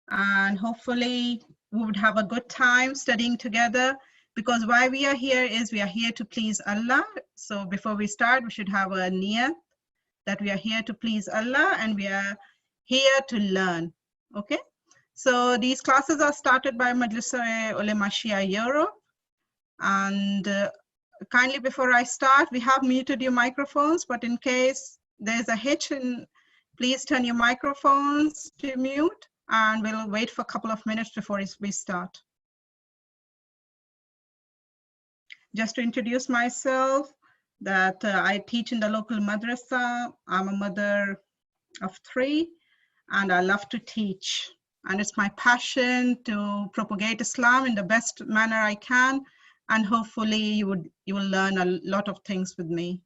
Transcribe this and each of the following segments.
and hopefully we would have a good time studying together, because why we are here is we are here to please Allah. So before we start, we should have a niyat that we are here to please Allah and we are here to learn. Okay, so these classes are started by Majlis Ulema Shia Europe, and kindly before I start, we have muted your microphones, but in case there's a hitch, please turn your microphones to mute, and we'll wait for a couple of minutes before we start. Just to introduce myself, that I teach in the local madrasa. I'm a mother of 3, and I love to teach. And it's my passion to propagate Islam in the best manner I can. And hopefully you will learn a lot of things with me.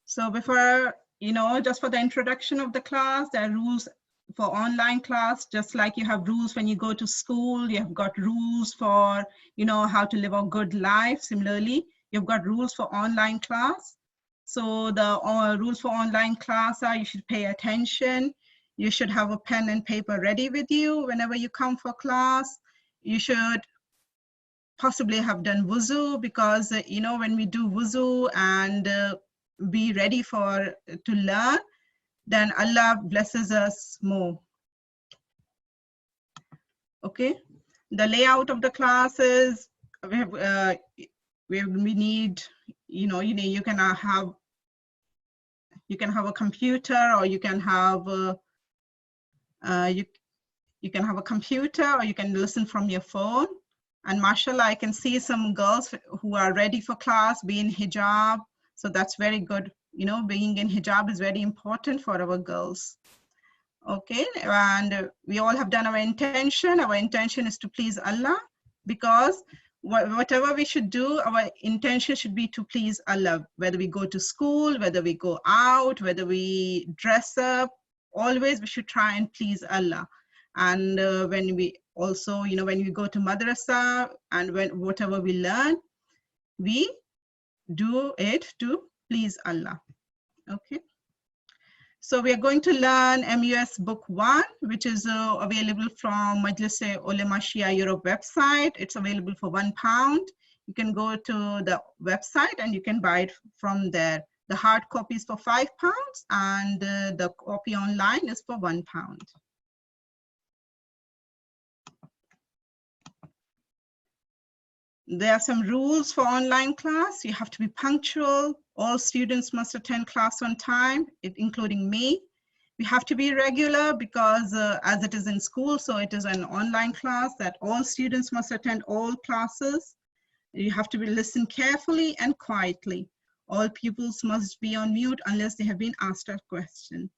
So before, just for the introduction of the class, there are rules for online class, just like you have rules when you go to school, you have got rules for, how to live a good life. Similarly, you've got rules for online class. So the rules for online class are, you should pay attention. You should have a pen and paper ready with you whenever you come for class. You should possibly have done wuzu, because, when we do wuzu and be ready to learn, then Allah blesses us more. Okay, the layout of the classes, we need, you can have a computer, or you can have you can have a computer, or you can listen from your phone. And mashallah, I can see some girls who are ready for class, be in hijab. So that's very good. Being in hijab is very important for our girls. Okay, and we all have done our intention. Our intention is to please Allah, because whatever we should do, our intention should be to please Allah. Whether we go to school, whether we go out, whether we dress up, always we should try and please Allah. And when we also, when we go to madrasa, and whatever we learn, we do it to please Allah. Okay. So we are going to learn MUS Book 1, which is available from Majlis Ulema Shia Europe website. It's available for £1. You can go to the website and you can buy it from there. The hard copy is for £5, and the copy online is for £1. There are some rules for online class. You have to be punctual. All students must attend class on time, including me. We have to be regular, because as it is in school, so it is an online class that all students must attend all classes. You have to listen carefully and quietly. All pupils must be on mute unless they have been asked a question.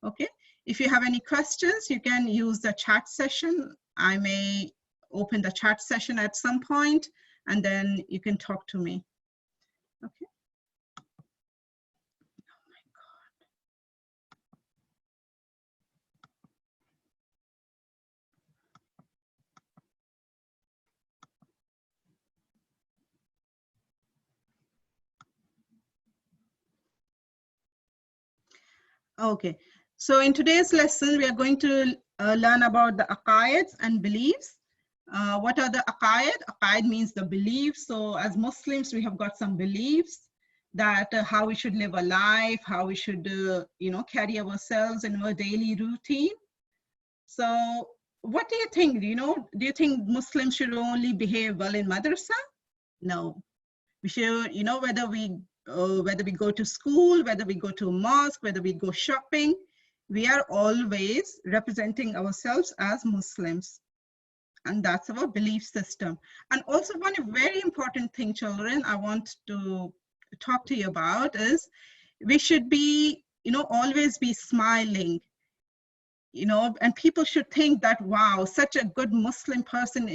Okay. If you have any questions, you can use the chat session. I may open the chat session at some point, and then you can talk to me. Okay. Oh my God. Okay. So in today's lesson, we are going to learn about the aqaids and beliefs. What are the aqaid? Aqaid means the beliefs. So as Muslims, we have got some beliefs that how we should live a life, how we should, carry ourselves in our daily routine. So what do you think? Do you think Muslims should only behave well in madrasa? No. We should, whether we go to school, whether we go to a mosque, whether we go shopping, we are always representing ourselves as Muslims. And that's our belief system. And also one very important thing, children, I want to talk to you about is we should be, always be smiling, and people should think that, wow, such a good Muslim person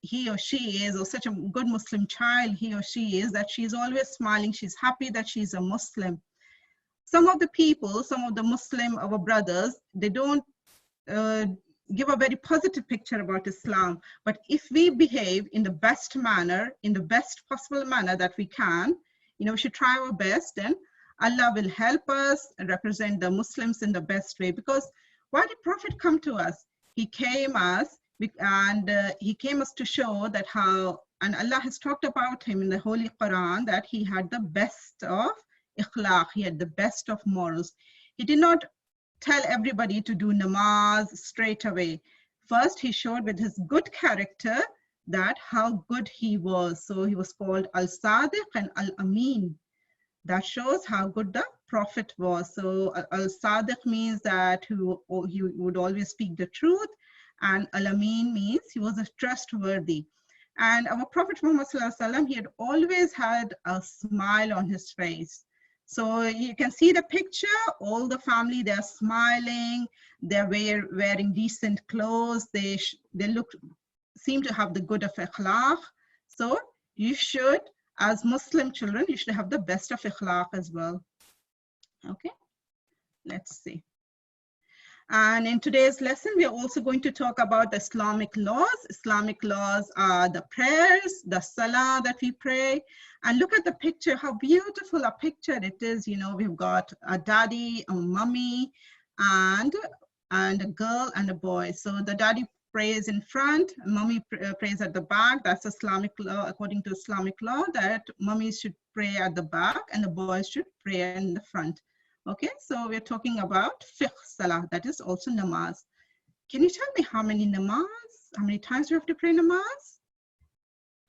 he or she is, or such a good Muslim child he or she is, that she's always smiling, she's happy that she's a Muslim. Some of the people, some of the Muslim, our brothers, they don't give a very positive picture about Islam. But if we behave in the best manner, in the best possible manner that we can, we should try our best, then Allah will help us and represent the Muslims in the best way. Because why did Prophet come to us? He came us to show that how, and Allah has talked about him in the Holy Quran, that he had the best of ikhlaq, he had the best of morals. He did not tell everybody to do namaz straight away. First, he showed with his good character that how good he was. So he was called Al-Sadiq and Al-Amin. That shows how good the Prophet was. So Al-Sadiq means that he would always speak the truth, and Al-Amin means he was a trustworthy. And our Prophet Muhammad Sallallahu Alaihi Wasallam, he had always had a smile on his face. So you can see the picture, all the family, they're smiling, they're wearing decent clothes, they seem to have the good of ikhlaq. So you should, as Muslim children, you should have the best of ikhlaq as well. Okay, let's see. And in today's lesson, we are also going to talk about the Islamic laws. Islamic laws are the prayers, the salah that we pray. And look at the picture, how beautiful a picture it is. We've got a daddy, a mommy, and a girl and a boy. So the daddy prays in front, mommy prays at the back. That's Islamic law, according to Islamic law, that mummies should pray at the back and the boys should pray in the front. Okay, so we're talking about fiqh salah, that is also namaz. Can you tell me how many times you have to pray namaz?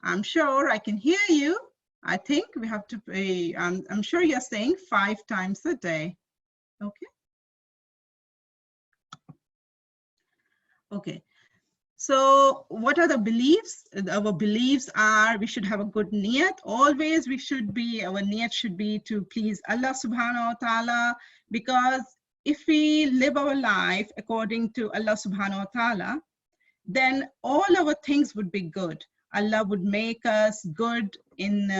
I'm sure I can hear you. I think we have to pray, I'm sure you're saying 5 times a day. Okay. Okay. So what are the beliefs? Our beliefs are we should have a good niyat. Always our niyat should be to please Allah subhanahu wa ta'ala, because if we live our life according to Allah subhanahu wa ta'ala, then all our things would be good. Allah would make us good in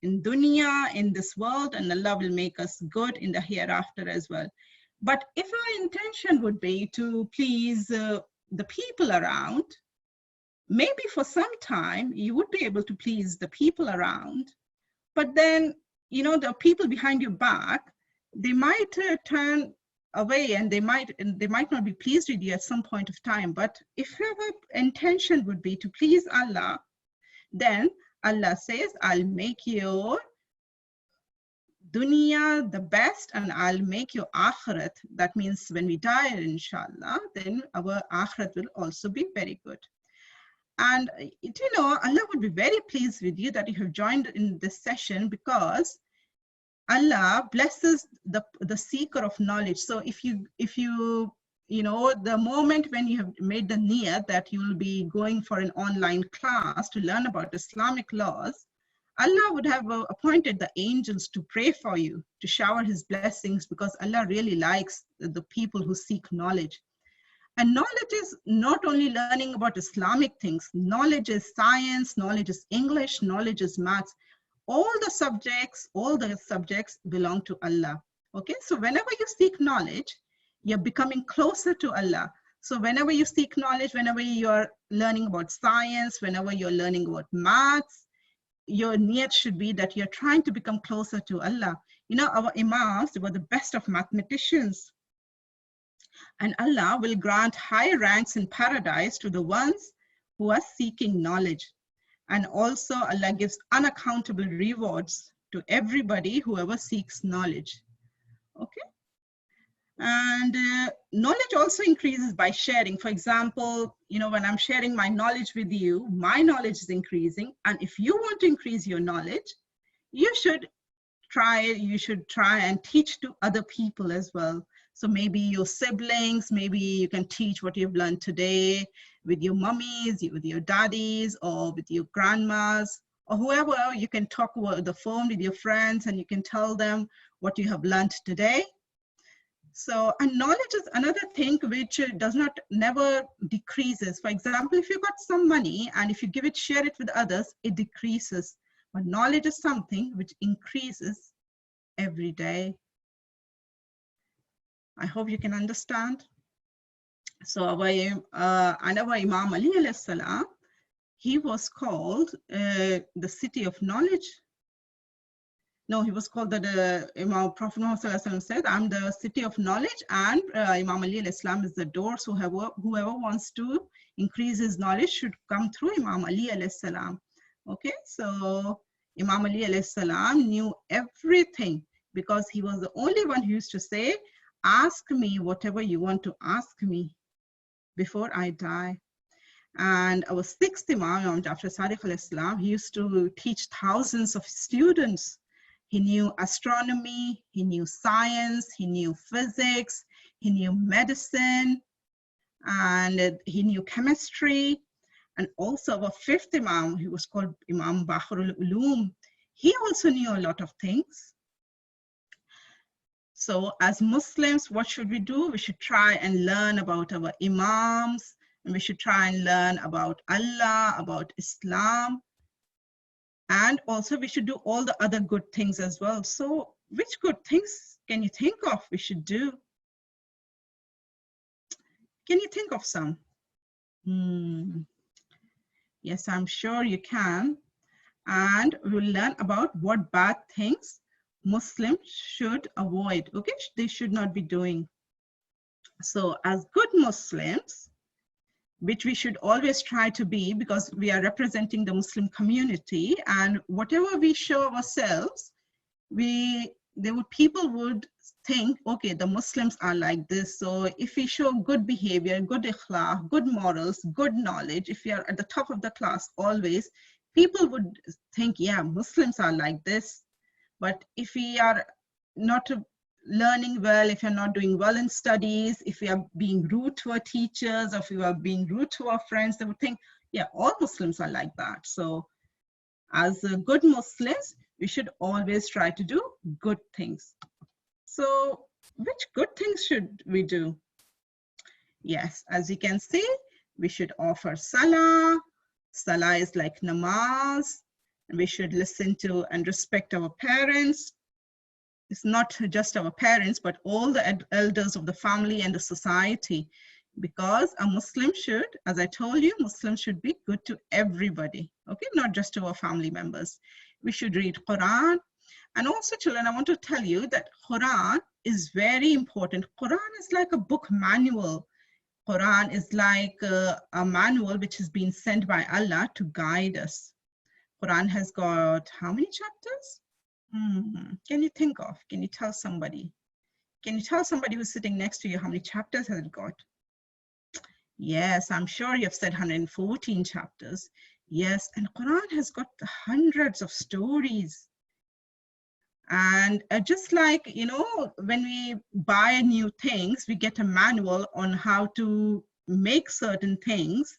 dunya, in this world, and Allah will make us good in the hereafter as well. But if our intention would be to please the people around, maybe for some time you would be able to please the people around, but then the people behind your back, they might turn away and they might not be pleased with you at some point of time. But if your intention would be to please Allah, then Allah says, I'll make your dunya the best and I'll make your akhirat. That means when we die, inshallah, then our akhirat will also be very good. And Allah would be very pleased with you that you have joined in this session, because Allah blesses the seeker of knowledge. So if you the moment when you have made the niyat that you will be going for an online class to learn about Islamic laws, Allah would have appointed the angels to pray for you, to shower his blessings, because Allah really likes the people who seek knowledge. And knowledge is not only learning about Islamic things. Knowledge is science, knowledge is English, knowledge is maths. All the subjects belong to Allah. Okay, so whenever you seek knowledge, you're becoming closer to Allah. So whenever you seek knowledge, whenever you're learning about science, whenever you're learning about maths, your niyat should be that you're trying to become closer to Allah. Our imams, they were the best of mathematicians. And Allah will grant high ranks in paradise to the ones who are seeking knowledge. And also Allah gives unaccountable rewards to everybody whoever seeks knowledge. Okay. And knowledge also increases by sharing. For example, when I'm sharing my knowledge with you, my knowledge is increasing. And if you want to increase your knowledge, you should try and teach to other people as well. So maybe your siblings, maybe you can teach what you've learned today with your mummies, with your daddies, or with your grandmas, or whoever. You can talk over the phone with your friends and you can tell them what you have learned today. So, and knowledge is another thing which never decreases. For example, if you got some money and if you share it with others, it decreases. But knowledge is something which increases every day. I hope you can understand. So our Imam Ali alayhi salam, he was called the city of knowledge. No, he was called the Imam Prophet Muhammad sallallahu alaihi wasallam said, I'm the city of knowledge, and Imam Ali alayhi salam is the door. So whoever wants to increase his knowledge should come through Imam Ali alayhi salam. Okay, so Imam Ali alayhi salam knew everything because he was the only one who used to say, ask me whatever you want to ask me before I die. And our sixth Imam, Jafar Sadiq alayhi salam, he used to teach thousands of students. He knew astronomy, he knew science, he knew physics, he knew medicine, and he knew chemistry. And also our fifth Imam, he was called Imam Bahrul Ulum. He also knew a lot of things. So as Muslims, what should we do? We should try and learn about our Imams, and we should try and learn about Allah, about Islam. And also we should do all the other good things as well. So which good things can you think of we should do? Can you think of some? Yes, I'm sure you can. And we'll learn about what bad things Muslims should avoid, okay? They should not be doing. So as good Muslims, which we should always try to be because we are representing the Muslim community, and whatever we show ourselves, people would think, okay, the Muslims are like this. So if we show good behavior, good akhlaq, good morals, good knowledge, if we are at the top of the class always, people would think, yeah, Muslims are like this. But if we are not learning well, if you're not doing well in studies, if we are being rude to our teachers, or if we are being rude to our friends, they would think, yeah, all Muslims are like that. So as good Muslims, we should always try to do good things. So which good things should we do? Yes, as you can see, we should offer salah. Salah is like namaz. And we should listen to and respect our parents. It's not just our parents, but all the elders of the family and the society. Because a Muslim should, as I told you, Muslims should be good to everybody, okay? Not just to our family members. We should read Quran. And also, children, I want to tell you that Quran is very important. Quran is like a book manual. Quran is like a manual which has been sent by Allah to guide us. Quran has got how many chapters? Can you think of? Can you tell somebody? Can you tell somebody who's sitting next to you how many chapters has it got? Yes, I'm sure you've said 114 chapters. Yes, and Quran has got hundreds of stories. And just like, you know, when we buy new things, we get a manual on how to make certain things.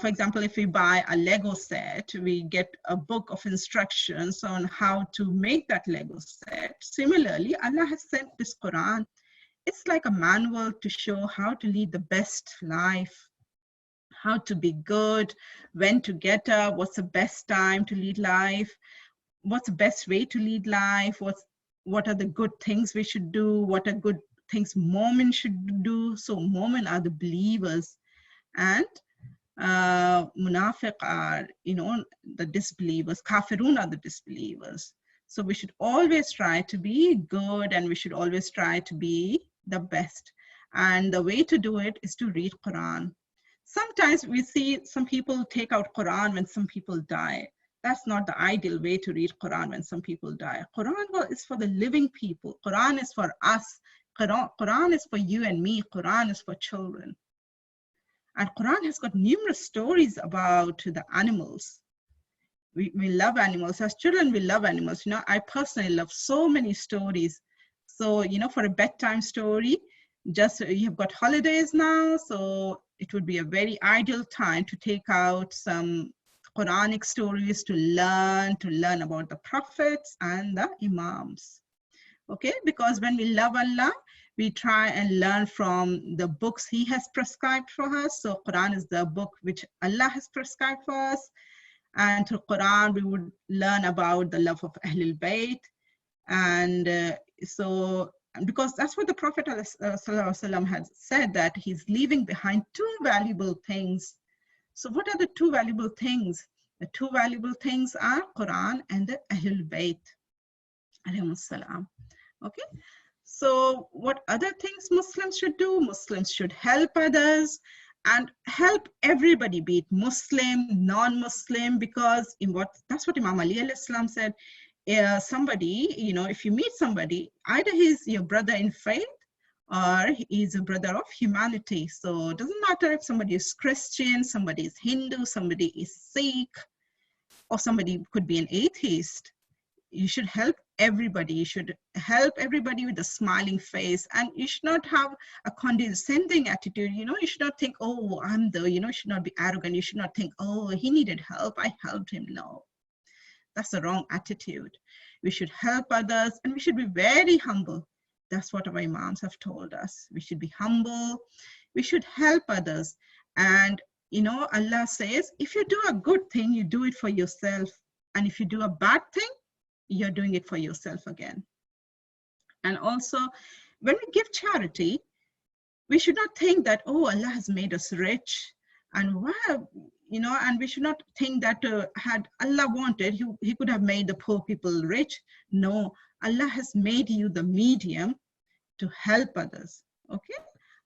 For example, if we buy a Lego set, we get a book of instructions on how to make that Lego set. Similarly, Allah has sent this Quran. It's like a manual to show how to lead the best life, how to be good, when to get up, what's the best time to lead life, what's the best way to lead life, what are the good things we should do, what are good things Mu'min should do. So Mu'min are the believers, and Munafiq are, you know, the disbelievers. Kafirun are the disbelievers. So we should always try to be good, and we should always try to be the best. And the way to do it is to read Quran. Sometimes we see some people take out Quran when some people die. That's not the ideal way to read Quran when some people die. Quran is for the living people. Quran is for us. Quran is for you and me. Quran is for children. And Quran has got numerous stories about the animals. We love animals. As children, we love animals. You know, I personally love so many stories. So, you know, for a bedtime story, just you have got holidays now, so it would be a very ideal time to take out some Quranic stories to learn about the prophets and the imams. Okay, because when we love Allah, we try and learn from the books He has prescribed for us. So Quran is the book which Allah has prescribed for us. And through Quran, we would learn about the love of Ahlul Bayt. And so because that's what the Prophet ﷺ had said, that he's leaving behind two valuable things. So what are the two valuable things? The two valuable things are Quran and the Ahlul Bayt. Okay. So what other things Muslims should do? Muslims should help others and help everybody, be it Muslim, non-Muslim, because that's what Imam Ali alayhi salam said. Somebody, if you meet somebody, either he's your brother in faith or he's a brother of humanity. So it doesn't matter if somebody is Christian, somebody is Hindu, somebody is Sikh, or somebody could be an atheist. You should help everybody. You should help everybody with a smiling face, and you should not have a condescending attitude. You should not think, oh, I'm the, you should not be arrogant. You should not think, oh, he needed help, I helped him. No, that's the wrong attitude. We should help others, and we should be very humble. That's what our imams have told us. We should be humble. We should help others. And, Allah says, if you do a good thing, you do it for yourself. And if you do a bad thing, you're doing it for yourself again. And also, when we give charity, we should not think that, oh, Allah has made us rich, and wow, and we should not think that had Allah wanted, he could have made the poor people rich. No, Allah has made you the medium to help others. Okay,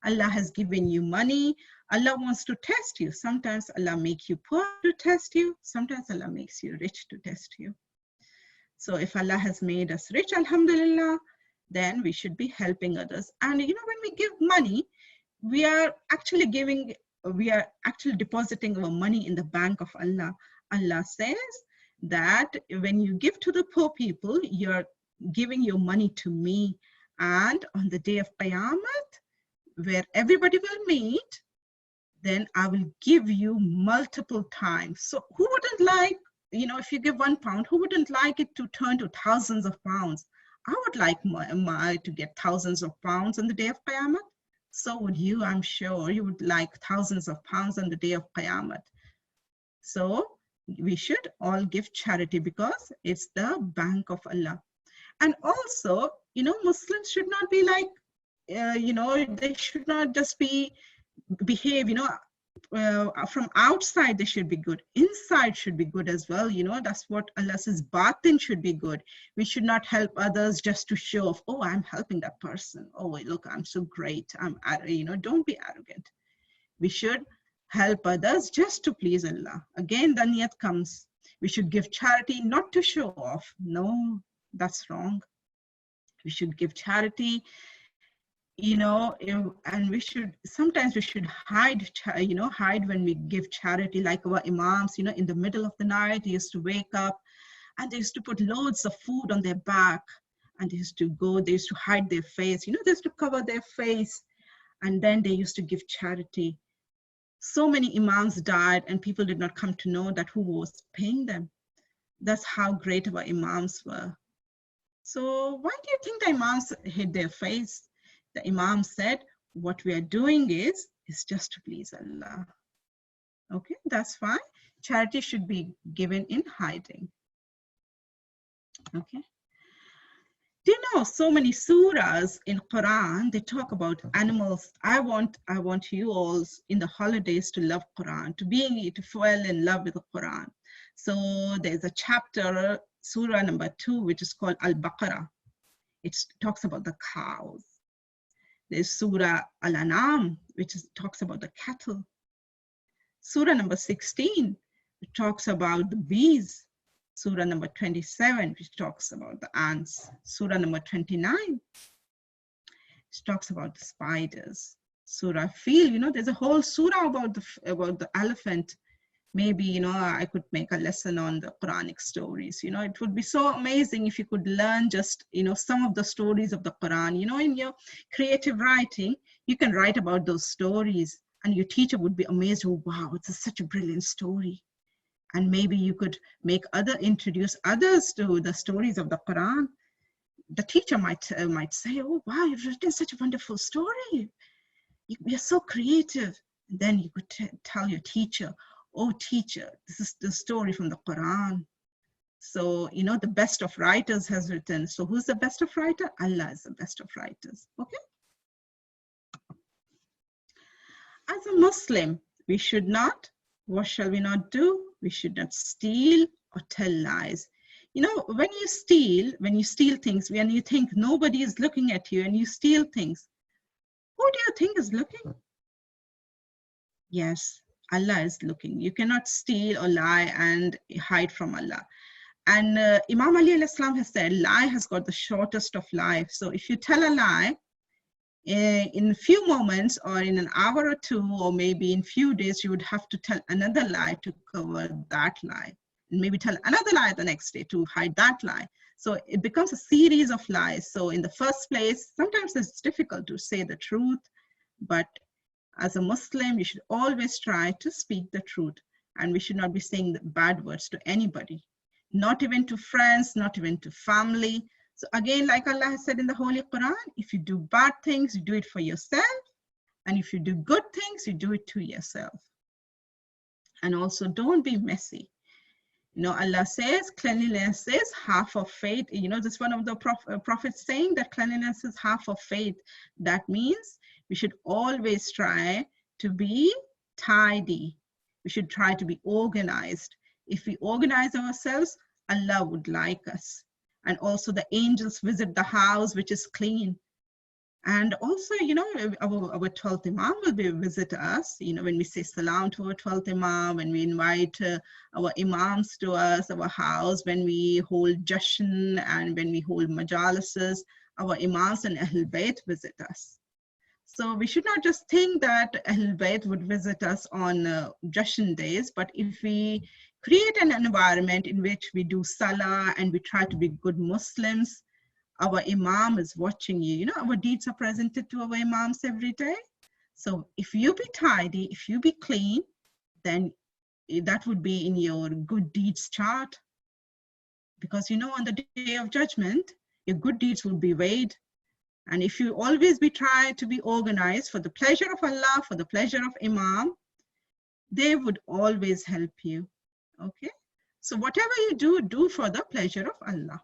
Allah has given you money. Allah wants to test you. Sometimes Allah makes you poor to test you. Sometimes Allah makes you rich to test you. So if Allah has made us rich, alhamdulillah, then we should be helping others. And when we give money, we are actually depositing our money in the bank of Allah. Allah says that when you give to the poor people, you're giving your money to me. And on the day of Qiyamah, where everybody will meet, then I will give you multiple times. So who wouldn't like, if you give £1, who wouldn't like it to turn to thousands of pounds? I would like to get thousands of pounds on the day of Qiyamah. So would you. I'm sure you would like thousands of pounds on the day of Qiyamah. So we should all give charity because it's the bank of Allah. And also, Muslims should not be like, they should not just behave, from outside they should be good. Inside should be good as well. That's what Allah says, batin should be good. We should not help others just to show off, oh, I'm helping that person. Oh, look, I'm so great. Don't be arrogant. We should help others just to please Allah. Again, the niyat comes. We should give charity not to show off. No, that's wrong. We should give charity, and sometimes we should hide when we give charity, like our imams, in the middle of the night, they used to wake up and they used to put loads of food on their back, and they used to hide their face, they used to cover their face, and then they used to give charity. So many imams died and people did not come to know that who was paying them. That's how great our imams were. So why do you think the imams hid their face? The imam said, what we are doing is just to please Allah. Okay, that's fine. Charity should be given in hiding. Okay. Do you know so many surahs in Quran, they talk about animals. I want you all in the holidays to love Quran, to fall in love with the Quran. So there's a chapter, surah number 2, which is called Al-Baqarah. It talks about the cows. There's Surah Al-An'am, which talks about the cattle. Surah number 16, it talks about the bees. Surah number 27, which talks about the ants. Surah number 29, it talks about the spiders. Surah Fil, there's a whole surah about the elephant. Maybe, I could make a lesson on the Quranic stories. It would be so amazing if you could learn just, some of the stories of the Quran. In your creative writing, you can write about those stories and your teacher would be amazed. Oh, wow, it's such a brilliant story. And maybe you could introduce others to the stories of the Quran. The teacher might say, oh, wow, you've written such a wonderful story. You're so creative. And then you could tell your teacher, oh, teacher, this is the story from the Quran. So, you know, the best of writers has written. So who's the best of writer? Allah is the best of writers, okay? As a Muslim, we should not, what shall we not do? We should not steal or tell lies. You know, when you steal things, when you think nobody is looking at you and you steal things, who do you think is looking? Yes, Allah is looking. You cannot steal or lie and hide from Allah. And Imam Ali al-Islam has said, lie has got the shortest of life. So if you tell a lie, in a few moments or in an hour or two, or maybe in few days, you would have to tell another lie to cover that lie. And maybe tell another lie the next day to hide that lie. So it becomes a series of lies. So in the first place, sometimes it's difficult to say the truth, but as a Muslim, you should always try to speak the truth. And we should not be saying bad words to anybody, not even to friends, not even to family. So again, like Allah has said in the Holy Quran, if you do bad things, you do it for yourself. And if you do good things, you do it to yourself. And also don't be messy. You know, Allah says cleanliness is half of faith. You know, this is one of the prophets saying that cleanliness is half of faith. That means we should always try to be tidy. We should try to be organized. If we organize ourselves, Allah would like us. And also the angels visit the house which is clean. And also, you know, our 12th Imam will visit us, you know, when we say salam to our 12th Imam, when we invite our Imams to us, our house, when we hold Jashan and when we hold Majalises, our Imams and Ahlul Bayt visit us. So we should not just think that Ahlul Bayt would visit us on Jashan days, but if we create an environment in which we do Salah and we try to be good Muslims, our Imam is watching you. You know, our deeds are presented to our Imams every day. So if you be tidy, if you be clean, then that would be in your good deeds chart. Because, you know, on the day of judgment, your good deeds will be weighed. And if you always be trying to be organized for the pleasure of Allah, for the pleasure of Imam, they would always help you. Okay? So whatever you do, do for the pleasure of Allah.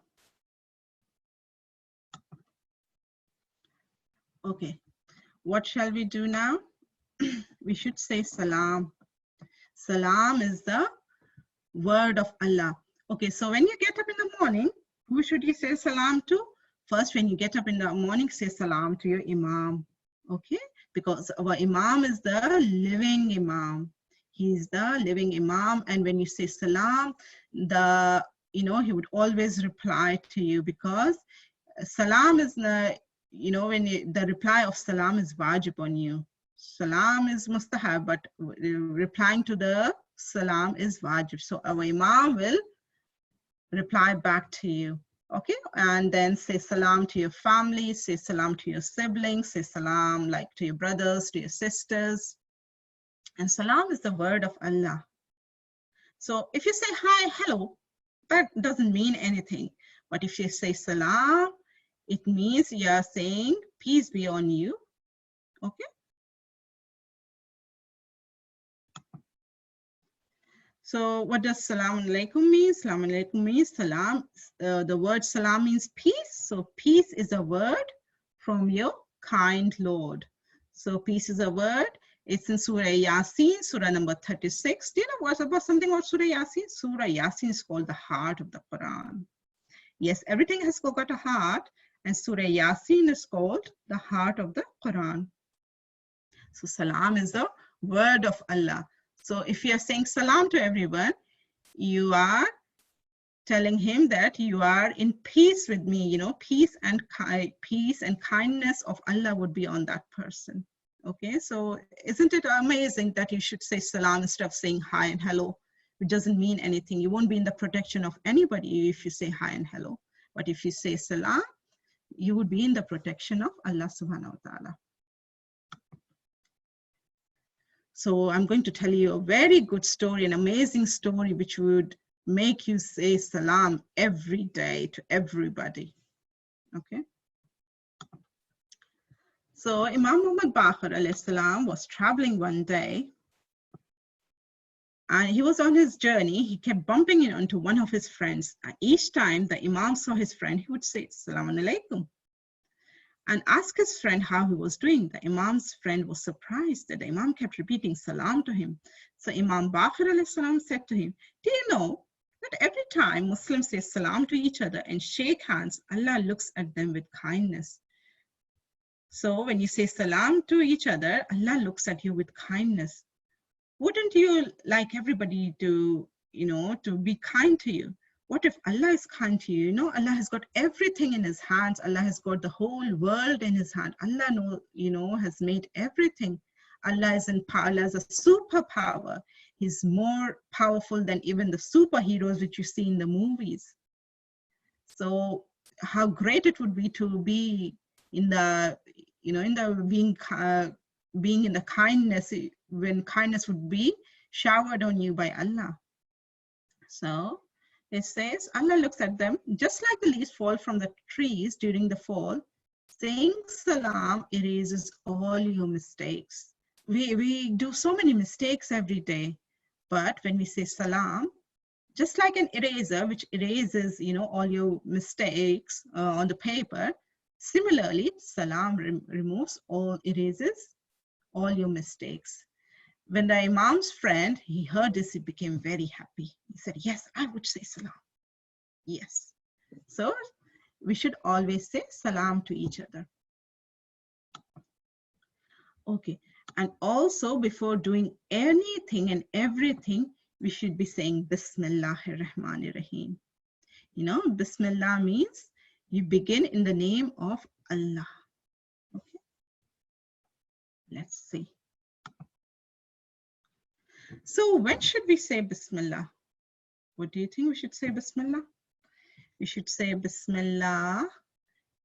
Okay, what shall we do now? We should say salam. Salam is the word of Allah. Okay, so when you get up in the morning, who should you say salam to? First, when you get up in the morning, say salam to your Imam. Okay, because our Imam is the living Imam. He's the living Imam, and when you say salam, you know, he would always reply to you, because salam is the, you know, when the reply of salam is wajib on you. Salam is mustahab, but replying to the salam is wajib. So our Imam will reply back to you. Okay, and then say salam to your family, say salam to your siblings, say salam like to your brothers, to your sisters. And salam is the word of Allah. So if you say hi, hello, that doesn't mean anything. But if you say salam, it means you are saying peace be on you. Okay. So what does salam alaikum mean? Salam alaikum means salam. The word salam means peace. So peace is a word from your kind Lord. So peace is a word. It's in Surah Yasin, Surah number 36. Do you know what's about something about Surah Yasin? Surah Yasin is called the heart of the Quran. Yes, everything has got a heart, and Surah Yasin is called the heart of the Quran. So salam is the word of Allah. So if you are saying salam to everyone, you are telling him that you are in peace with me. You know, peace and kindness of Allah would be on that person. Okay, so isn't it amazing that you should say salam instead of saying hi and hello? It doesn't mean anything. You won't be in the protection of anybody if you say hi and hello. But if you say salam, you would be in the protection of Allah subhanahu wa ta'ala. So I'm going to tell you a very good story, an amazing story, which would make you say salam every day to everybody. Okay. So Imam Muhammad Baqir alayhi salam was traveling one day, And he was on his journey. He kept bumping into one of his friends. And each time the Imam saw his friend, he would say, Assalamu alaikum, and ask his friend how he was doing. The Imam's friend was surprised that the Imam kept repeating salam to him. So Imam Baqir alayhi salam said to him, do you know that every time Muslims say salam to each other and shake hands, Allah looks at them with kindness. So when you say salam to each other, Allah looks at you with kindness. Wouldn't you like everybody to, to be kind to you? What if Allah is kind to you? Allah has got everything in his hands. Allah has got the whole world in his hand. Allah has made everything. Allah is in power. Allah is a superpower. He's more powerful than even the superheroes which you see in the movies. So how great it would be to be in the, being in the kindness, when kindness would be showered on you by Allah. So it says, Allah looks at them just like the leaves fall from the trees during the fall. Saying salam erases all your mistakes. We do so many mistakes every day, but when we say salam, just like an eraser which erases, all your mistakes on the paper, similarly, salam removes all, erases all your mistakes. When the Imam's friend, he heard this, he became very happy. He said, yes, I would say salam. Yes. So we should always say salam to each other. Okay. And also before doing anything and everything, we should be saying Bismillahir Rahmanir Rahim. Bismillah means you begin in the name of Allah. Okay. Let's see. So when should we say Bismillah? What do you think we should say Bismillah? We should say Bismillah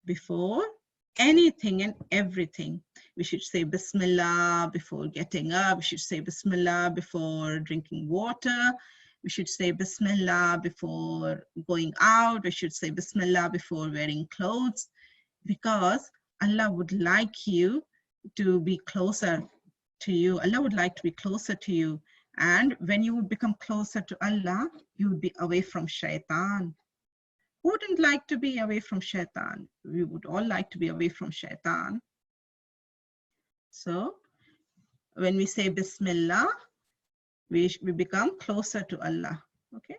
before anything and everything. We should say Bismillah before getting up. We should say Bismillah before drinking water. We should say Bismillah before going out. We should say Bismillah before wearing clothes, because Allah would like you to be closer to you. Allah would like to be closer to you. And when you would become closer to Allah, you would be away from shaitan. Who wouldn't like to be away from shaitan? We would all like to be away from shaitan. So when we say Bismillah, we become closer to Allah. Okay.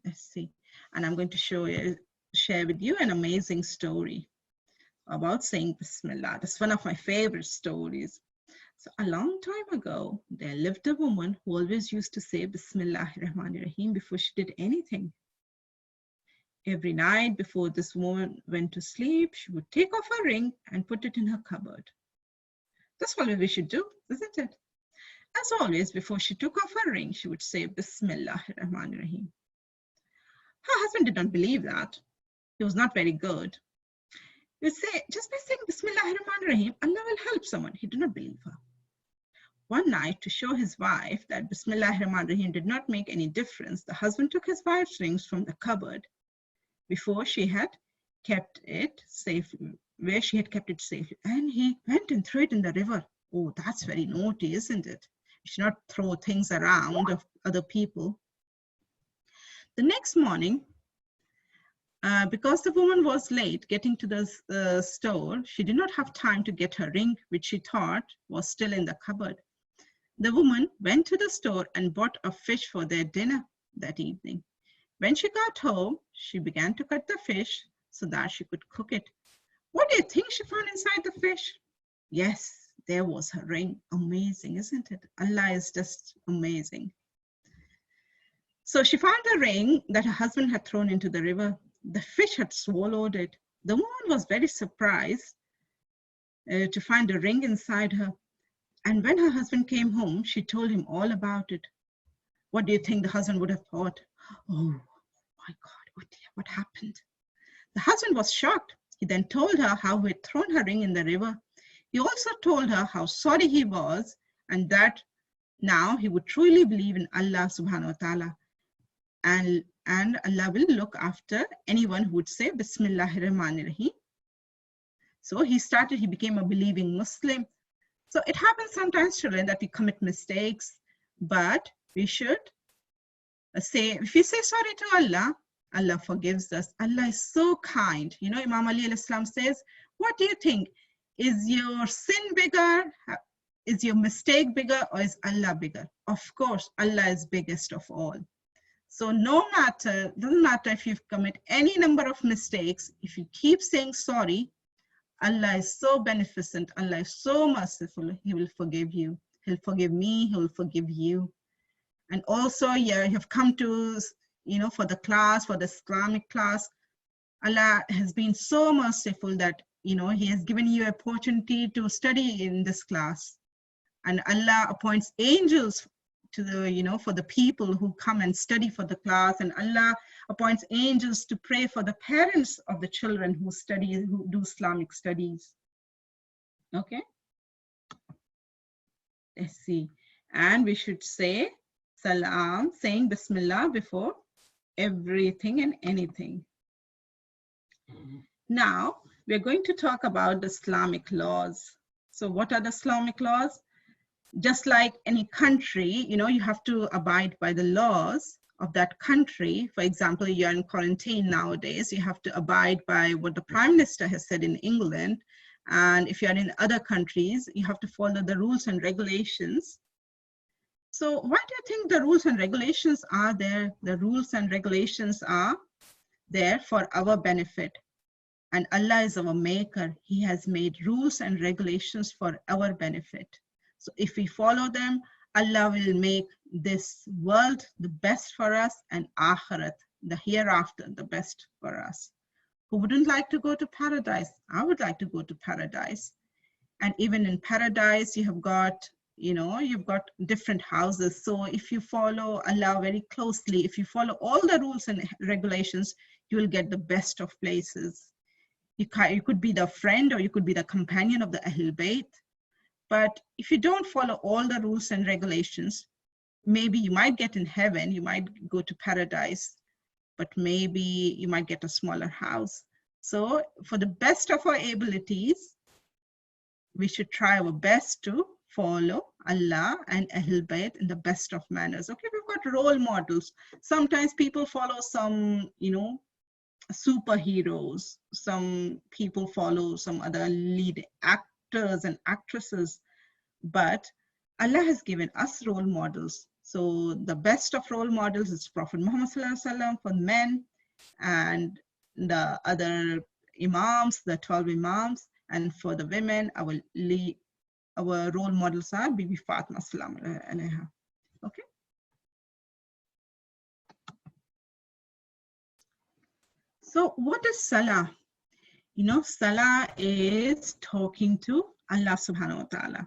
Let's see. And I'm going to share with you an amazing story about saying Bismillah. That's one of my favorite stories. So a long time ago, there lived a woman who always used to say Bismillahir Rahmanir Rahim before she did anything. Every night before this woman went to sleep, she would take off her ring and put it in her cupboard. That's what we should do, isn't it? As always, before she took off her ring, she would say Bismillahir Rahmanir Rahim. Her husband did not believe that. He was not very good. He would say, just by saying Bismillahir Rahmanir Rahim, Allah will help someone. He did not believe her. One night, to show his wife that Bismillahir Rahmanir Rahim did not make any difference, the husband took his wife's rings from the cupboard before she had kept it safely, where she had kept it safely, and he went and threw it in the river. Oh, that's very naughty, isn't it? You should not throw things around of other people. The next morning, because the woman was late getting to the store, she did not have time to get her ring, which she thought was still in the cupboard. The woman went to the store and bought a fish for their dinner that evening. When she got home, she began to cut the fish so that she could cook it. What do you think she found inside the fish? Yes, there was her ring. Amazing, isn't it? Allah is just amazing. So she found the ring that her husband had thrown into the river. The fish had swallowed it. The woman was very surprised to find a ring inside her. And when her husband came home, she told him all about it. What do you think the husband would have thought? Oh my God, what happened? The husband was shocked. He then told her how he had thrown her ring in the river. He also told her how sorry he was and that now he would truly believe in Allah subhanahu wa ta'ala. And Allah will look after anyone who would say Bismillahir Rahmanir Rahim. So he became a believing Muslim. So it happens sometimes, children, that we commit mistakes, but we should say, if we say sorry to Allah, Allah forgives us. Allah is so kind. You know, Imam Ali al-Islam says, what do you think? Is your sin bigger? Is your mistake bigger, or is Allah bigger? Of course, Allah is biggest of all. So no matter, doesn't matter if you've commit any number of mistakes, if you keep saying sorry, Allah is so beneficent, Allah is so merciful, He will forgive you. He'll forgive me, He will forgive you. And also, yeah, you have come to, you know, for the class, for the Islamic class, Allah has been so merciful that, you know, He has given you opportunity to study in this class. And Allah appoints angels to the, you know, for the people who come and study for the class. And Allah appoints angels to pray for the parents of the children who study, who do Islamic studies. Okay. Let's see. And we should say salam, saying Bismillah before everything and anything. Now, we're going to talk about the Islamic laws. So what are the Islamic laws? Just like any country, you know, you have to abide by the laws of that country. For example, you're in quarantine nowadays, you have to abide by what the Prime Minister has said in England. And if you're in other countries, you have to follow the rules and regulations. So why do you think the rules and regulations are there? The rules and regulations are there for our benefit. And Allah is our maker. He has made rules and regulations for our benefit. So if we follow them, Allah will make this world the best for us, and Akhirat, the hereafter, the best for us. Who wouldn't like to go to paradise? I would like to go to paradise. And even in paradise, you have got, you know, you've got different houses. So if you follow Allah very closely, if you follow all the rules and regulations, you will get the best of places. You could be the friend, or you could be the companion of the Ahlul Bayt. But if you don't follow all the rules and regulations, maybe you might get in heaven, you might go to paradise, but maybe you might get a smaller house. So for the best of our abilities, we should try our best to follow Allah and Ahlul Bayt in the best of manners. Okay, we've got role models. Sometimes people follow some, you know, superheroes. Some people follow some other lead actors and actresses, but Allah has given us role models. So the best of role models is Prophet Muhammad ﷺ for men, and the other imams, the 12 imams, and for the women, our role models are Bibi Fatima salam alayha. Okay. So what is Salah? You know, Salah is talking to Allah subhanahu wa ta'ala.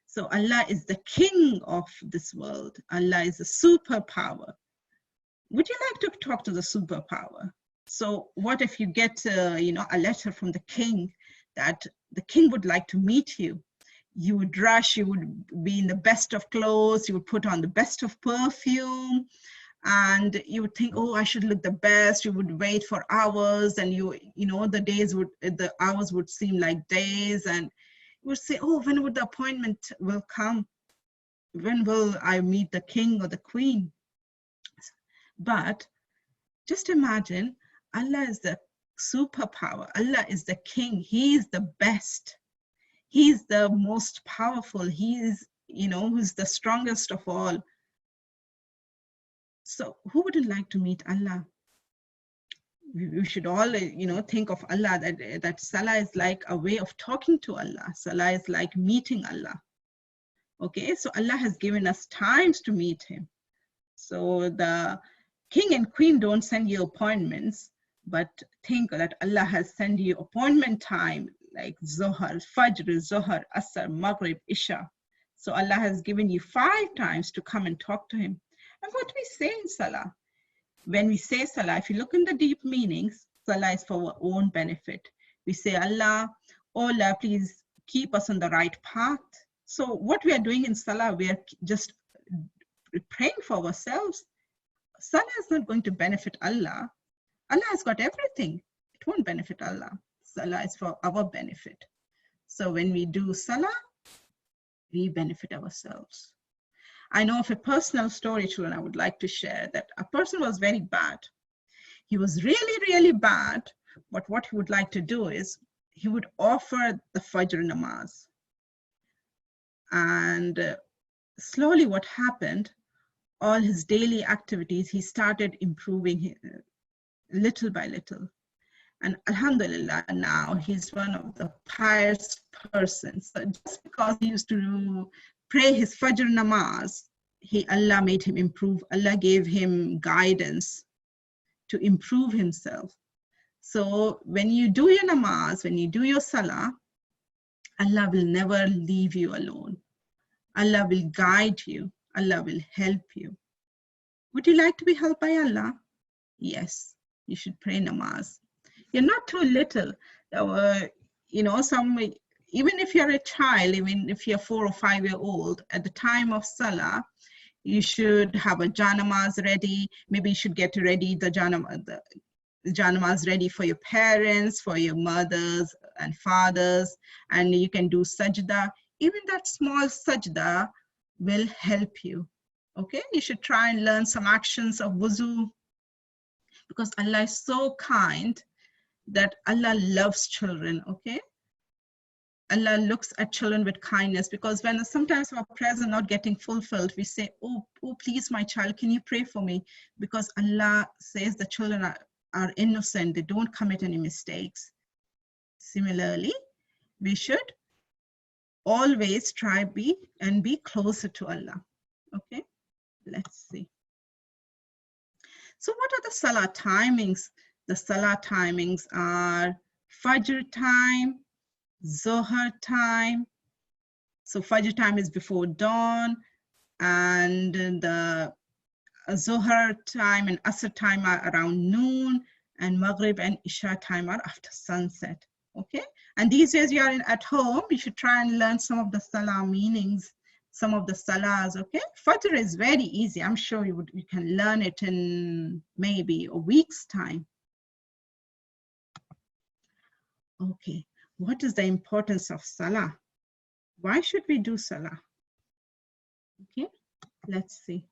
So Allah is the king of this world. Allah is a superpower. Would you like to talk to the superpower? So what if you get, you know, a letter from the king that the king would like to meet you? You would rush, you would be in the best of clothes, you would put on the best of perfume, and you would think, oh, I should look the best. You would wait for hours, and you know, the hours would seem like days, and you would say, oh, when would the appointment will come? When will I meet the king or the queen? But just imagine, Allah is the superpower. Allah is the king. He is the best. He is the most powerful. He is, you know, who's the strongest of all. So who wouldn't like to meet Allah? We should all, you know, think of Allah, that Salah is like a way of talking to Allah. Salah is like meeting Allah. Okay, so Allah has given us times to meet Him. So the king and queen don't send you appointments, but think that Allah has sent you appointment time like Zohar, Fajr, Zohar, Asr, Maghrib, Isha. So Allah has given you 5 times to come and talk to Him. And what we say in Salah, when we say Salah, if you look in the deep meanings, Salah is for our own benefit. We say, Allah, oh Allah, please keep us on the right path. So what we are doing in Salah, we are just praying for ourselves. Salah is not going to benefit Allah. Allah has got everything. It won't benefit Allah. Salah is for our benefit. So when we do Salah, we benefit ourselves. I know of a personal story, children, I would like to share, that a person was very bad. He was really, really bad. But what he would like to do is he would offer the Fajr namaz. And slowly what happened, all his daily activities, he started improving little by little. And alhamdulillah, now he's one of the pious persons. So just because he used to pray his Fajr namaz, Allah made him improve. Allah gave him guidance to improve himself. So when you do your namaz, when you do your salah, Allah will never leave you alone. Allah will guide you. Allah will help you. Would you like to be helped by Allah? Yes, you should pray namaz. You're not too little. Even if you're a child, even if you're 4 or 5 years old, at the time of salah, you should have a janamaz ready. Maybe you should get ready the janamaz ready for your parents, for your mothers and fathers, and you can do sajda. Even that small sajda will help you. Okay, you should try and learn some actions of wuzu, because Allah is so kind that Allah loves children. Okay, Allah looks at children with kindness, because when sometimes our prayers are not getting fulfilled, we say, oh please, my child, can you pray for me? Because Allah says the children are innocent, they don't commit any mistakes. Similarly, we should always try be closer to Allah. Okay, let's see. So what are the salah timings? The salah timings are Fajr time, Zohar time. So Fajr time is before dawn, and the Zohar time and Asr time are around noon, and Maghrib and Isha time are after sunset. Okay, and these days you are at home, you should try and learn some of the salah meanings, some of the salahs. Okay, Fajr is very easy. I'm sure you can learn it in maybe a week's time. Okay, what is the importance of salah? Why should we do salah? Okay, let's see.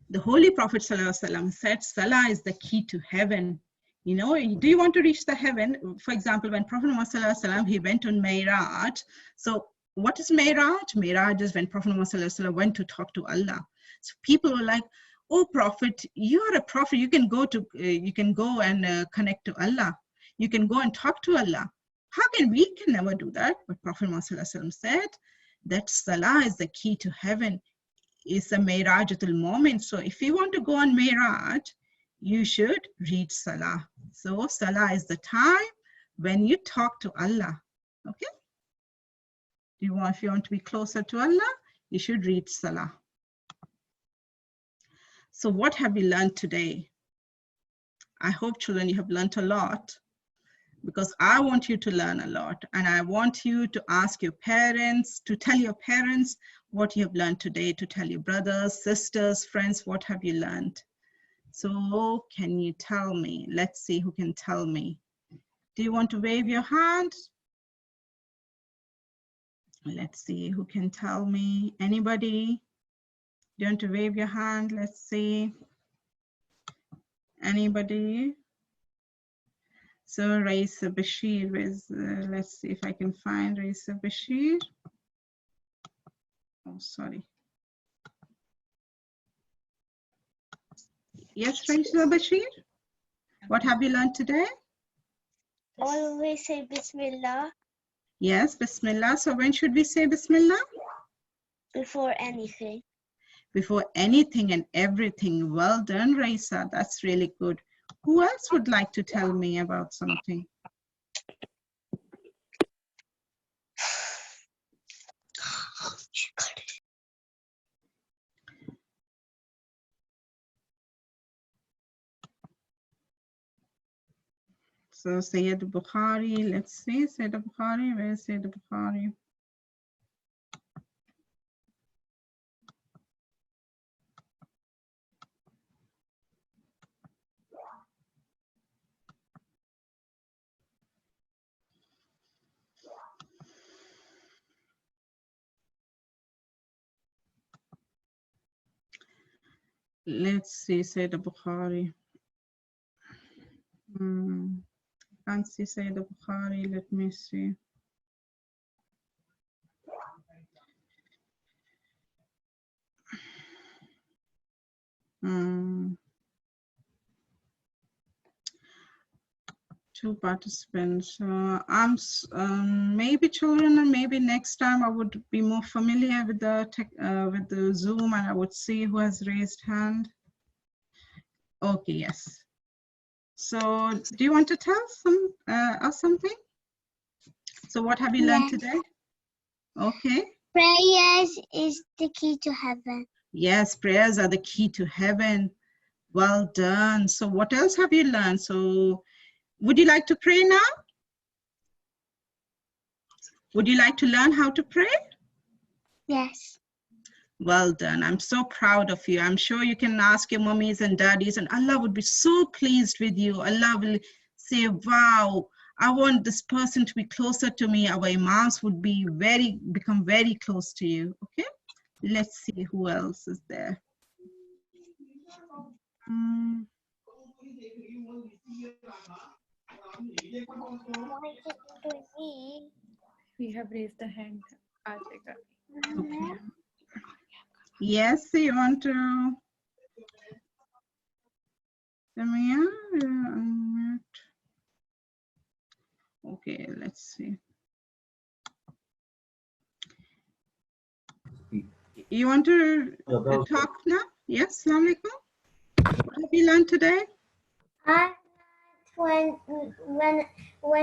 The Holy Prophet ﷺ said, salah is the key to heaven. You know, do you want to reach the heaven? For example, when Prophet Muhammad ﷺ, he went on Mi'raj. So what is Mi'raj? Mi'raj is when Prophet Muhammad ﷺ went to talk to Allah. So people were like, oh Prophet, you are a prophet. You can go and connect to Allah. You can go and talk to Allah. How can we can never do that? But Prophet Muhammad ﷺ said that salah is the key to heaven. It's a Mi'rajatul moment. So if you want to go on Mi'raj, you should read salah. So salah is the time when you talk to Allah. Okay? If you want to be closer to Allah, you should read salah. So what have we learned today? I hope, children, you have learned a lot, because I want you to learn a lot, and I want you to ask your parents, to tell your parents what you have learned today, to tell your brothers, sisters, friends, what have you learned? So can you tell me? Let's see who can tell me. Do you want to wave your hand? Let's see who can tell me. Anybody? Do you want to wave your hand? Let's see. Anybody? So Raisa Bashir is, let's see if I can find Raisa Bashir. Oh, sorry. Yes, Raisa Bashir? What have you learned today? Always say Bismillah. Yes, Bismillah. So when should we say Bismillah? Before anything. Before anything and everything. Well done, Raisa. That's really good. Who else would like to tell me about something? So Sayyid Bukhari, let's see, Sayyid Bukhari, where is Sayyid Bukhari? Let's see, Sayyid Bukhari. Can't see Sayyid Bukhari. Let me see. Two participants. Maybe children, and maybe next time I would be more familiar with the Zoom, and I would see who has raised hand. Okay, yes. So, do you want to tell us something? So, what have you learned today? Okay. Prayers is the key to heaven. Yes, prayers are the key to heaven. Well done. So, what else have you learned? So, would you like to pray now? Would you like to learn how to pray? Yes. Well done. I'm so proud of you. I'm sure you can ask your mummies and daddies, and Allah would be so pleased with you. Allah will say, wow, I want this person to be closer to me. Our imams would become very close to you. Okay? Let's see who else is there. We have raised the hand. Okay. Yes, you want to? Okay, let's see. You want to talk now? Yes, Assalamu alaikum. What have you learned today? When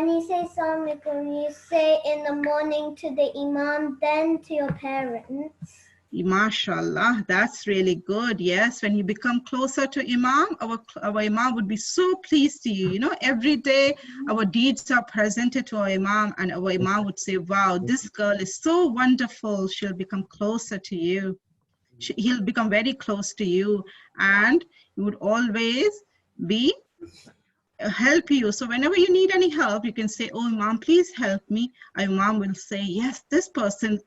you say Assalamu alaikum, you say in the morning to the imam, then to your parents. MashaAllah, that's really good. Yes, when you become closer to Imam, our Imam would be so pleased to you. You know, every day our deeds are presented to our Imam, and our Imam would say, wow, this girl is so wonderful. She'll become closer to you. He'll become very close to you, and you would always be help you. So whenever you need any help, you can say, oh Imam, please help me. Imam will say, yes, this person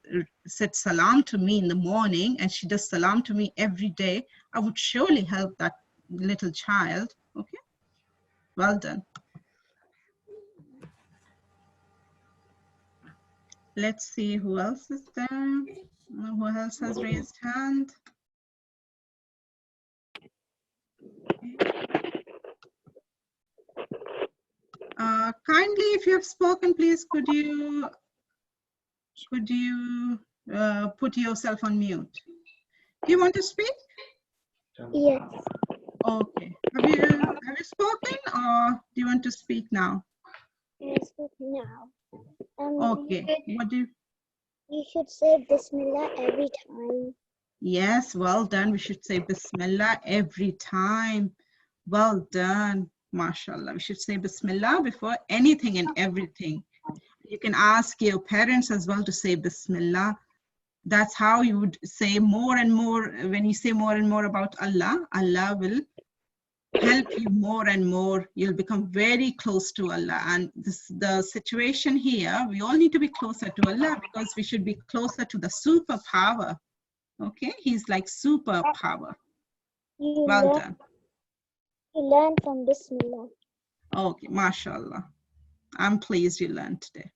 said salam to me in the morning, and she does salam to me every day. I would surely help that little child. Okay, well done. Let's see who else is there. Who else has raised hand? Kindly, if you have spoken, please could you put yourself on mute? Do you want to speak? Yes. Okay. Have you spoken, or do you want to speak now? Yes, now. Okay. You should say Bismillah every time. Yes, well done. We should say Bismillah every time. Well done. MashaAllah. We should say Bismillah before anything and everything. You can ask your parents as well to say Bismillah. That's how you would say more and more. When you say more and more about Allah, Allah will help you more and more. You'll become very close to Allah. And the situation here, we all need to be closer to Allah, because we should be closer to the superpower. Okay, he's like superpower. Well done. You learn from Bismillah. Okay, mashallah. I'm pleased you learned today.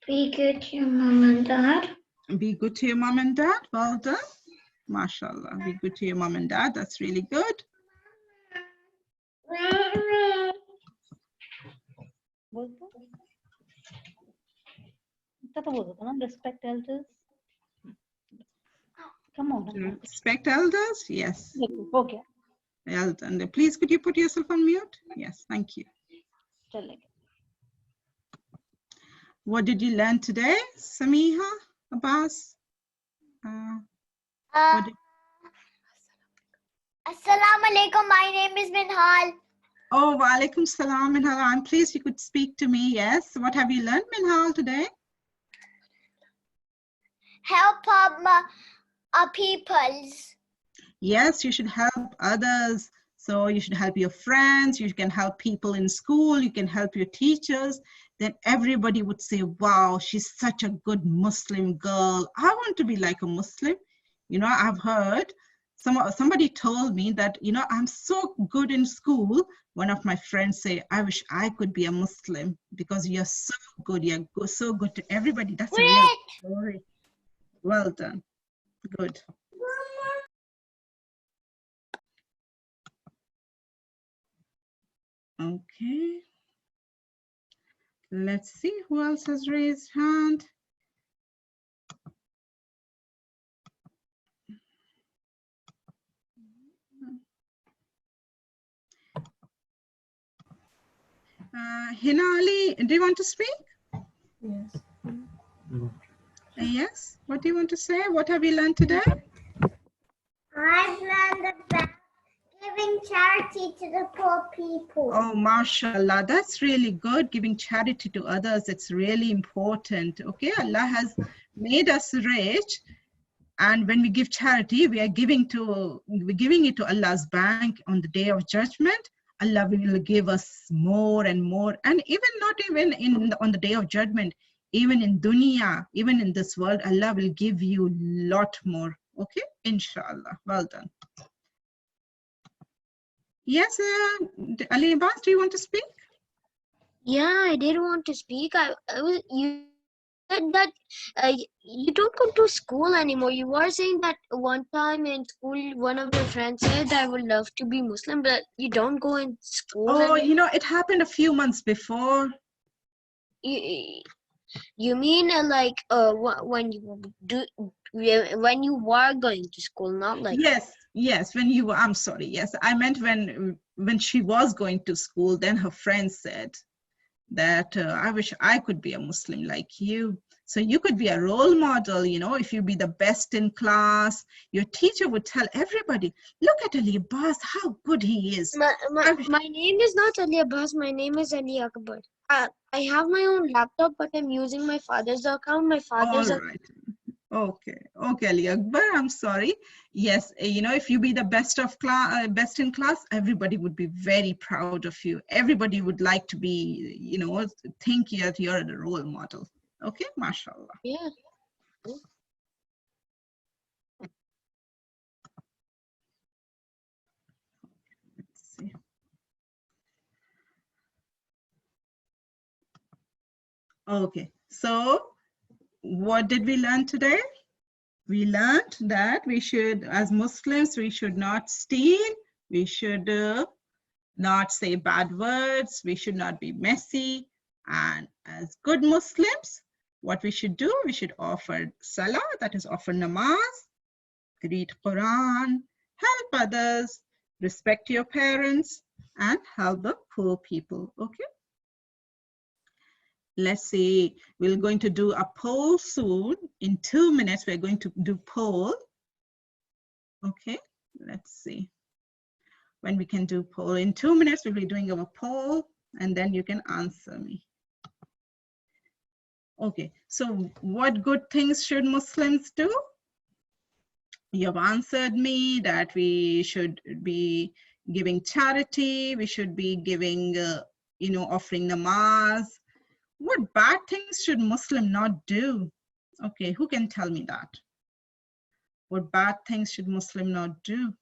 Be good to your mom and dad. Be good to your mom and dad. Well done. Mashallah. Be good to your mom and dad. That's really good. Respect elders. Come on. Respect elders? Yes. Okay. Well done. Please, could you put yourself on mute? Yes, thank you. What did you learn today, Samiha, Abbas? Assalamu alaikum. My name is Minhal. Oh, wa alaikum salam, Minhal. I'm pleased you could speak to me. Yes. What have you learned, Minhal, today? Help our peoples. Yes, you should help others. So you should help your friends. You can help people in school. You can help your teachers, then everybody would say, wow, she's such a good Muslim girl. I want to be like a Muslim. You know, I've heard somebody told me that, you know, I'm so good in school. One of my friends say, I wish I could be a Muslim because you're so good. You're so good to everybody. That's a real story. Well done. Good. Okay. Let's see who else has raised hand. Hina Ali, do you want to speak? Yes. Yes. What do you want to say? What have you learned today? I've learned about giving charity to the poor people. Oh, mashallah, that's really good. Giving charity to others, it's really important. Okay, Allah has made us rich, and when we give charity, we're giving it to Allah's bank on the day of judgment. Allah will give us more and more, and even not even on the day of judgment, even in dunya, even in this world, Allah will give you a lot more. Okay, inshallah. Well done. Yes, Ali Abbas, do you want to speak? Yeah, I did want to speak. You said that you don't go to school anymore. You were saying that one time in school, one of your friends said, I would love to be Muslim, but you don't go in school Oh, anymore. you know, it happened a few months before. You mean when you were going to school, not like Yes, when you were, I'm sorry. Yes, I meant when she was going to school, then her friend said that I wish I could be a Muslim like you. So you could be a role model, you know, if you be the best in class. Your teacher would tell everybody, look at Ali Abbas, how good he is. my name is not Ali Abbas, my name is Ali Akbar. I have my own laptop, but I'm using my father's account. My father's All right. Okay, Ali Akbar, I'm sorry. Yes, you know, if you be the best in class, everybody would be very proud of you. Everybody would like to be, you know, think that you're a role model. Okay, mashallah. Yeah. Let's see. Okay, so what did we learn today? We learned that we should, as Muslims, we should not steal. We should not say bad words. We should not be messy. And as good Muslims, what we should do, we should offer salah, that is offer namaz, read Quran, help others, respect your parents, and help the poor people. Okay. Let's see, we're going to do a poll soon. In 2 minutes, we're going to do poll. Okay, let's see when we can do poll. In 2 minutes, we'll be doing our poll, and then you can answer me. Okay, so what good things should Muslims do? You have answered me that we should be giving charity, we should be giving, you know, offering namaz. What bad things should Muslim not do? Okay, who can tell me that? What bad things should Muslim not do?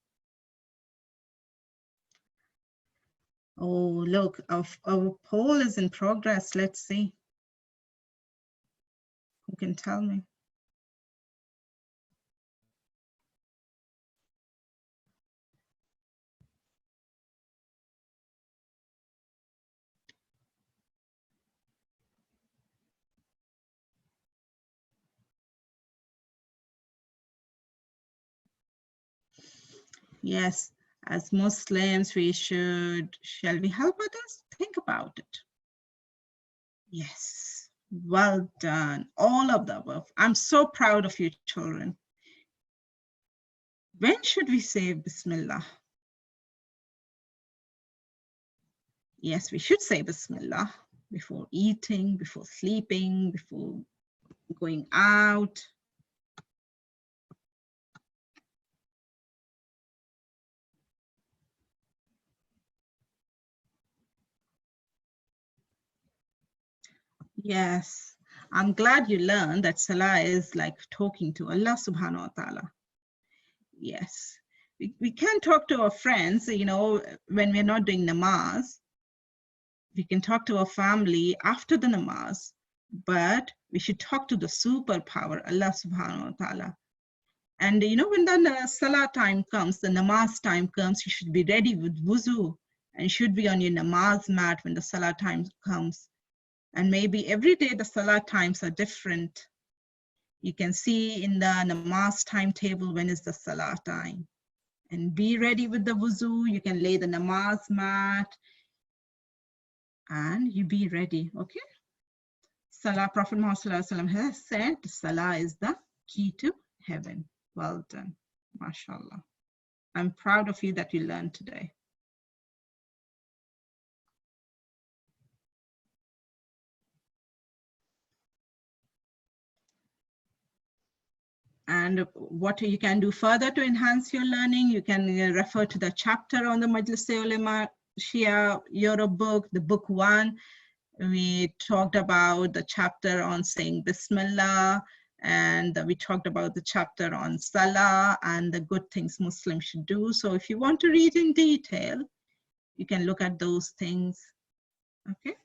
Oh, look, our poll is in progress. Let's see. Who can tell me? Yes, as Muslims, we should, shall we help others? Think about it. Yes, well done. All of the above. I'm so proud of you, children. When should we say Bismillah? Yes, we should say Bismillah before eating, before sleeping, before going out. Yes. I'm glad you learned that Salah is like talking to Allah subhanahu wa ta'ala. Yes. We can talk to our friends, you know, when we're not doing namaz. We can talk to our family after the namaz, but we should talk to the superpower, Allah subhanahu wa ta'ala. And you know, when the salah time comes, the namaz time comes, you should be ready with wuzu and you should be on your namaz mat when the salah time comes. And maybe every day the salah times are different. You can see in the namaz timetable when is the salah time. And be ready with the wuzu. You can lay the namaz mat and you be ready, okay? Salah, Prophet Muhammad has said, Salah is the key to heaven. Well done, mashallah. I'm proud of you that you learned today. And what you can do further to enhance your learning, you can refer to the chapter on the Majlis-e-Ulema Shia Europe book, the book 1. We talked about the chapter on saying Bismillah, and we talked about the chapter on Salah and the good things Muslims should do. So if you want to read in detail, you can look at those things, okay?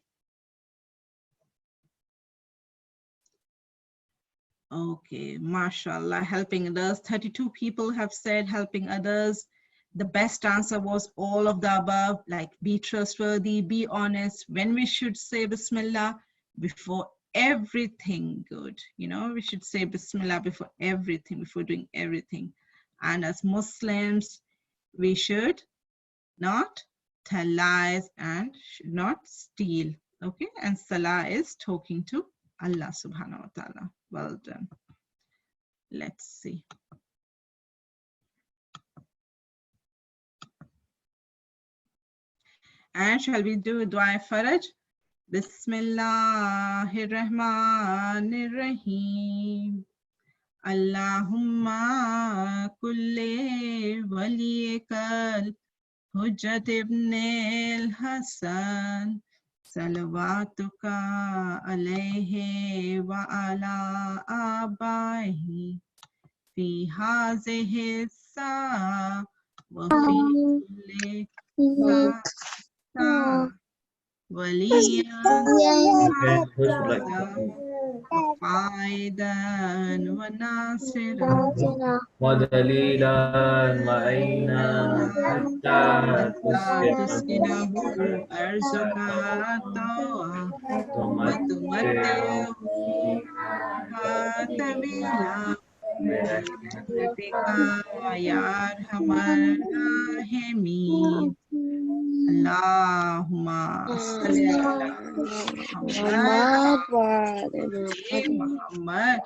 Okay, mashallah, helping others. 32 people have said helping others. The best answer was all of the above, like be trustworthy, be honest, when we should say Bismillah before everything good. You know, we should say Bismillah before everything, before doing everything. And as Muslims, we should not tell lies and should not steal. Okay, and Salah is talking to Allah subhanahu wa ta'ala. Well done. Let's see. And shall we do Dua Faraj? Bismillahirrahmanirrahim. Allahumma kulli waliyikal Hujjat ibn al-Hasan Salawatuka alayhi wa ala abaihi fi hazihi sa wa fi kulli sa waliyan وقائدا وناصرا ودليلا وعينا حتى تسكنه أرزك طوعا وتمتعه طويلا برحمتك يا أرحم الراحمين اللهم صل على محمد.